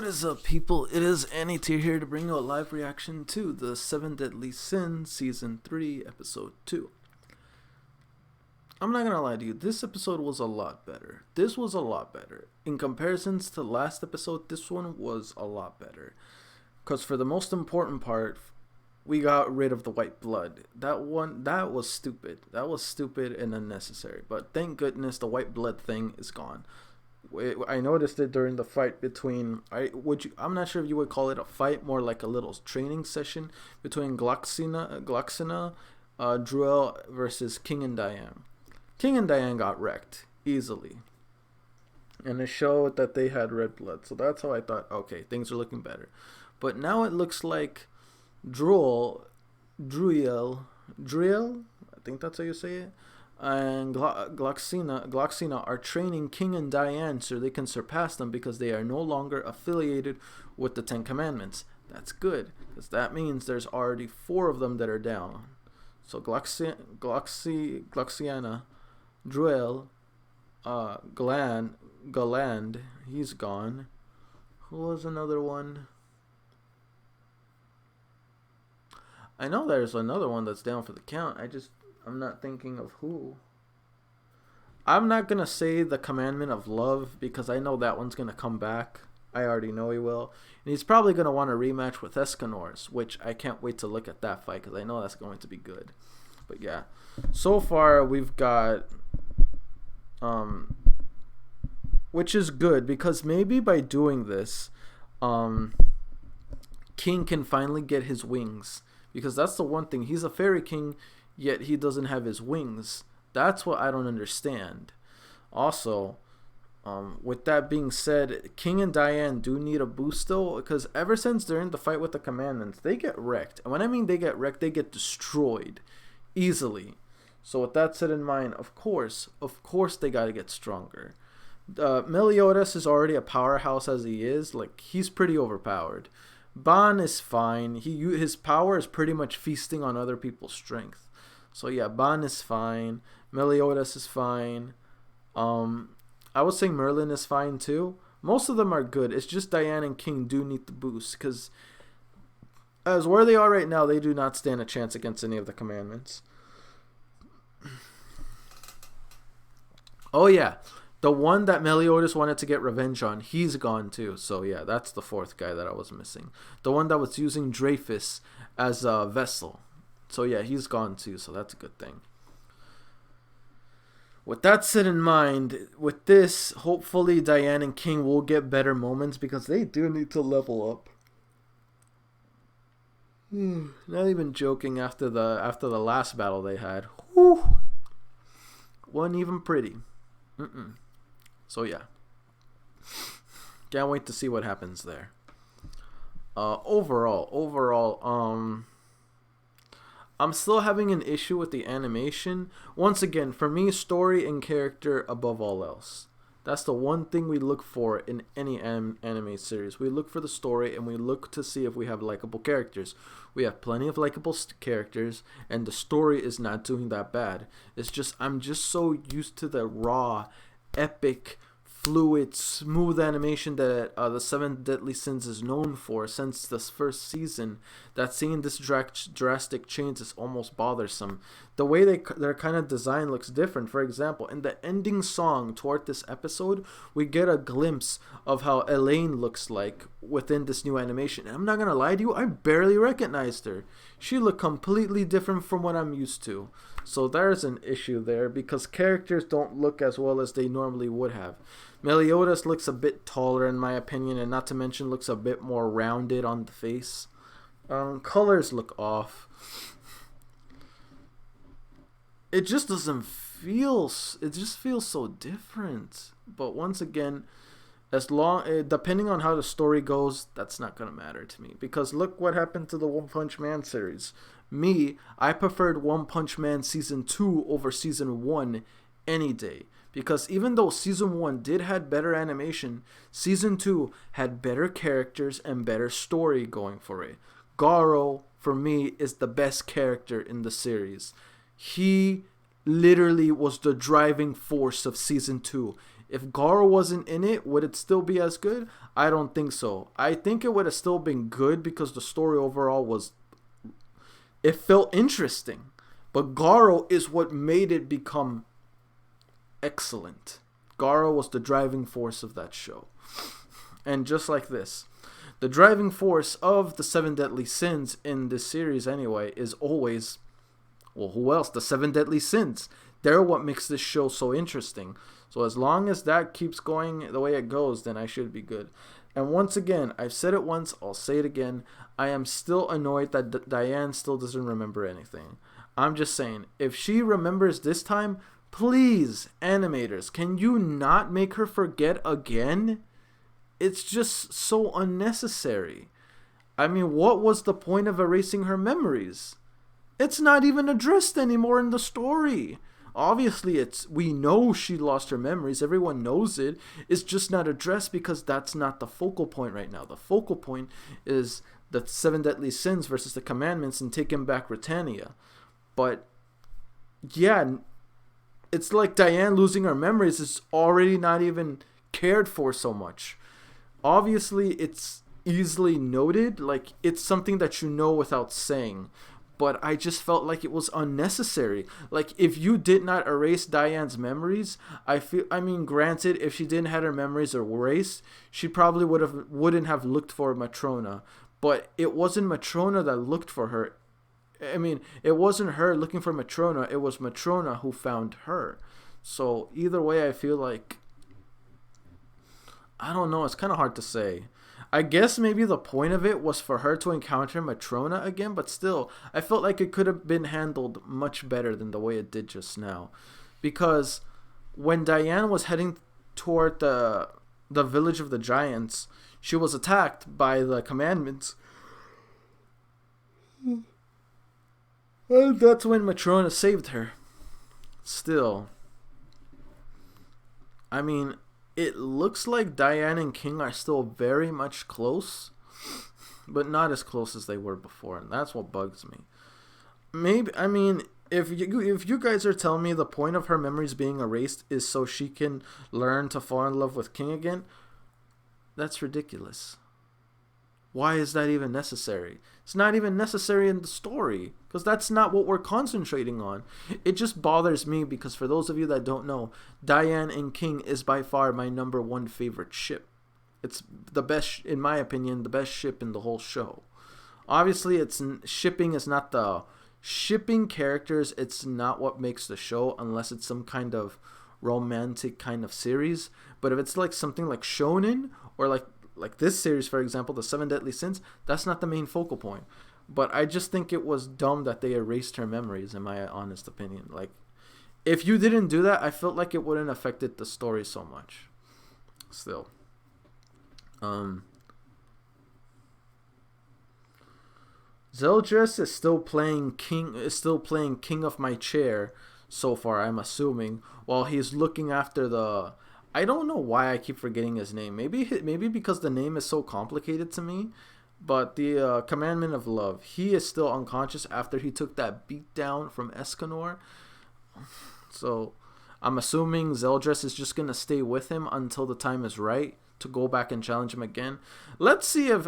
What is up, people? It is Annie Tier here to bring you a live reaction to the 7 Deadly Sins Season 3, Episode 2. I'm not gonna lie to you, this episode was a lot better. This was a lot better. In comparisons to last episode, this one was a lot better. Because for the most important part, we got rid of the white blood. That was stupid. That was stupid and unnecessary. But thank goodness the white blood thing is gone. I noticed it during the fight between I'm not sure if you would call it a fight, more like a little training session between Gloxina, Druel versus King and Diane. King and Diane got wrecked easily, and it showed that they had red blood. So that's how I thought, okay, things are looking better. But now it looks like Druel, I think that's how you say it, and Gloxina are training King and Diane so they can surpass them because they are no longer affiliated with the 10 Commandments. That's good, because that means there's already 4 of them that are down. So Gloxiana, Druel, Galand, he's gone. Who was another one? I know there's another one that's down for the count. I'm not thinking of who. I'm not going to say the commandment of love because I know that one's going to come back. I already know he will. And he's probably going to want a rematch with Escanor's, which I can't wait to look at that fight because I know that's going to be good. But yeah, so far we've got, which is good because maybe by doing this, King can finally get his wings. Because that's the one thing. He's a fairy king, yet he doesn't have his wings. That's what I don't understand. Also, with that being said, King and Diane do need a boost though, because ever since they're in the fight with the commandments, they get wrecked. And when I mean they get wrecked, they get destroyed easily. So with that said in mind, of course they got to get stronger. Meliodas is already a powerhouse as he is. Like, he's pretty overpowered. Ban is fine. His power is pretty much feasting on other people's strength. So yeah, Ban is fine. Meliodas is fine. I would say Merlin is fine too. Most of them are good. It's just Diane and King do need the boost because as where they are right now, they do not stand a chance against any of the commandments. Oh yeah. The one that Meliodas wanted to get revenge on, he's gone too. So yeah, that's the 4th guy that I was missing. The one that was using Dreyfus as a vessel. So yeah, he's gone too, so that's a good thing. With that said in mind, with this, hopefully Diane and King will get better moments because they do need to level up. Not even joking, after the last battle they had. Whew, wasn't even pretty. So yeah, can't wait to see what happens there. Overall, I'm still having an issue with the animation. Once again, for me, story and character above all else. That's the one thing we look for in any anime series. We look for the story and we look to see if we have likable characters. We have plenty of likable characters and the story is not doing that bad. It's just, I'm just so used to the raw, epic, fluid, smooth animation that the 7 Deadly Sins is known for since this first season, that seeing this drastic change is almost bothersome. The way their kind of design looks different. For example, in the ending song toward this episode, we get a glimpse of how Elaine looks like within this new animation. And I'm not gonna lie to you, I barely recognized her. She looked completely different from what I'm used to. So there's an issue there because characters don't look as well as they normally would have. Meliodas looks a bit taller in my opinion, and not to mention looks a bit more rounded on the face. Colors look off. It just doesn't feel, it just feels so different. But once again, depending on how the story goes, that's not gonna matter to me because look what happened to the One Punch Man series. I preferred One Punch Man Season 2 over Season 1 any day. Because even though Season 1 did have better animation, Season 2 had better characters and better story going for it. Garo, for me, is the best character in the series. He literally was the driving force of Season 2. If Garo wasn't in it, would it still be as good? I don't think so. I think it would have still been good because the story overall was, it felt interesting. But Garo is what made it become excellent. Garo was the driving force of that show. And just like this, the driving force of the 7 deadly sins in this series anyway is always, well, who else? The 7 deadly sins. They're what makes this show so interesting. So as long as that keeps going the way it goes, then I should be good. And once again, I've said it once, I'll say it again. I am still annoyed that Diane still doesn't remember anything. I'm just saying, if she remembers this time, please, animators, can you not make her forget again? It's just so unnecessary. I mean, what was the point of erasing her memories? It's not even addressed anymore in the story. Obviously, we know she lost her memories. Everyone knows it. It's just not addressed because that's not the focal point right now. The focal point is the 7 deadly sins versus the commandments and taking back Britannia. But yeah, it's like Diane losing her memories is already not even cared for so much. Obviously, it's easily noted, like it's something that you know without saying. But I just felt like it was unnecessary. Like, if you did not erase Diane's memories, I mean, granted, if she didn't have her memories erased, she probably wouldn't have looked for Matrona. But it wasn't Matrona that looked for her. I mean, it wasn't her looking for Matrona. It was Matrona who found her. So either way, I feel like, I don't know. It's kind of hard to say. I guess maybe the point of it was for her to encounter Matrona again, but still, I felt like it could have been handled much better than the way it did just now. Because when Diane was heading toward the village of the giants, she was attacked by the commandments. And that's when Matrona saved her. Still, I mean, it looks like Diane and King are still very much close, but not as close as they were before, and that's what bugs me. Maybe, I mean, if you guys are telling me the point of her memories being erased is so she can learn to fall in love with King again, that's ridiculous. Why is that even necessary? It's not even necessary in the story, because that's not what we're concentrating on. It just bothers me because, for those of you that don't know, Diane and King is by far my number one favorite ship. It's the best, in my opinion, the best ship in the whole show. Obviously, shipping is not the shipping characters. It's not what makes the show, unless it's some kind of romantic kind of series. But if it's like something like shonen or like this series, for example, the 7 deadly sins, that's not the main focal point. But I just think it was dumb that they erased her memories, in my honest opinion. Like, if you didn't do that, I felt like it wouldn't affected the story so much. Still, Zeldris is still playing king of my chair so far, I'm assuming, while he's looking after the, I don't know why I keep forgetting his name. Maybe because the name is so complicated to me. But the commandment of love, he is still unconscious after he took that beat down from Escanor. So I'm assuming Zeldris is just going to stay with him until the time is right to go back and challenge him again. Let's see if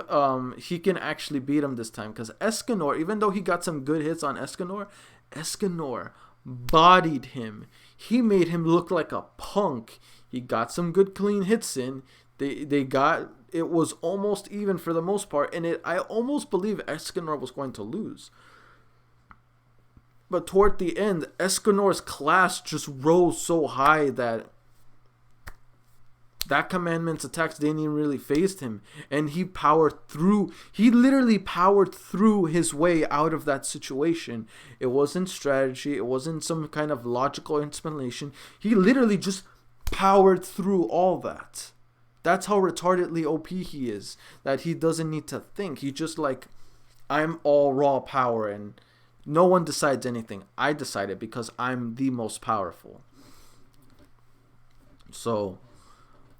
he can actually beat him this time. Because Escanor, even though he got some good hits on Escanor bodied him. He made him look like a punk. He got some good clean hits in. It was almost even for the most part, and I almost believe Escanor was going to lose. But toward the end, Escanor's class just rose so high that commandment's attacks didn't even really faze him, and he literally powered through his way out of that situation. It wasn't strategy, it wasn't some kind of logical explanation. He literally just powered through all that. That's how retardedly OP he is, that he doesn't need to think. He just like, I'm all raw power and no one decides anything. I decide it because I'm the most powerful. So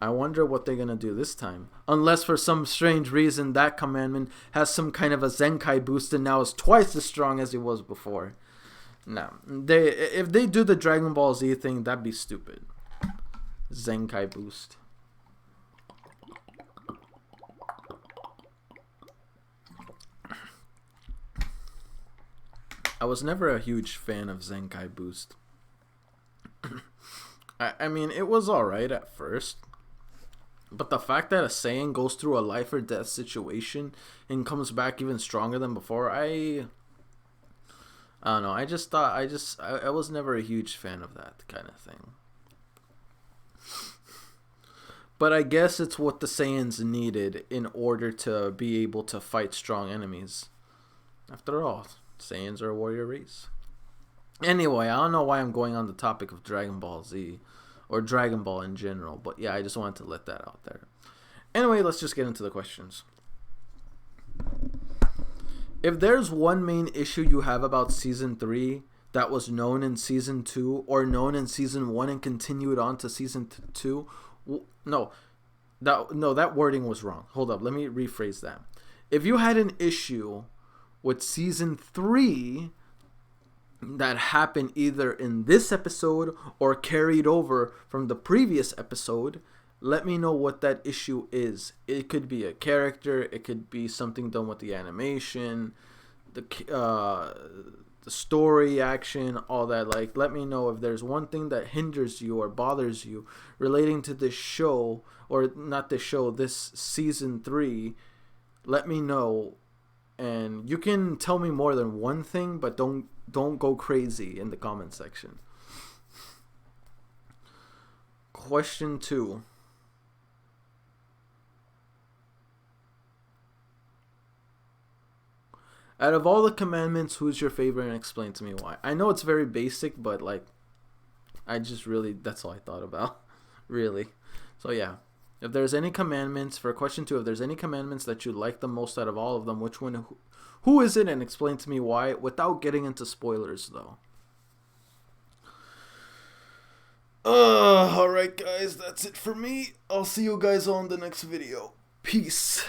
I wonder what they're going to do this time. Unless for some strange reason that commandment has some kind of a Zenkai boost and now is twice as strong as it was before. No, if they do the Dragon Ball Z thing, that'd be stupid. Zenkai boost. I was never a huge fan of Zenkai boost. I mean, it was alright at first. But the fact that a Saiyan goes through a life or death situation and comes back even stronger than before, I don't know. I just thought I was never a huge fan of that kind of thing. But I guess it's what the Saiyans needed in order to be able to fight strong enemies. After all, Saiyans are a warrior race. Anyway, I don't know why I'm going on the topic of Dragon Ball Z or Dragon Ball in general, but yeah, I just wanted to let that out there. Anyway, let's just get into the questions. If there's one main issue you have about Season 3 that was known in Season 2 or known in Season 1 and continued on to Season 2, that wording was wrong. Hold up, let me rephrase that. If you had an issue with Season 3 that happened either in this episode or carried over from the previous episode, let me know what that issue is. It could be a character, it could be something done with the animation, the story, action, all that. Like, let me know if there's one thing that hinders you or bothers you relating to this show, or not this show, this Season 3. Let me know. And you can tell me more than one thing, but don't go crazy in the comment section. Question 2. Out of all the commandments, who's your favorite, and explain to me why? I know it's very basic, but like, I just really, that's all I thought about. Really. So yeah. If there's any commandments, for question 2, if there's any commandments that you like the most out of all of them, which one, who is it, and explain to me why, without getting into spoilers, though. Alright guys, that's it for me. I'll see you guys on the next video. Peace.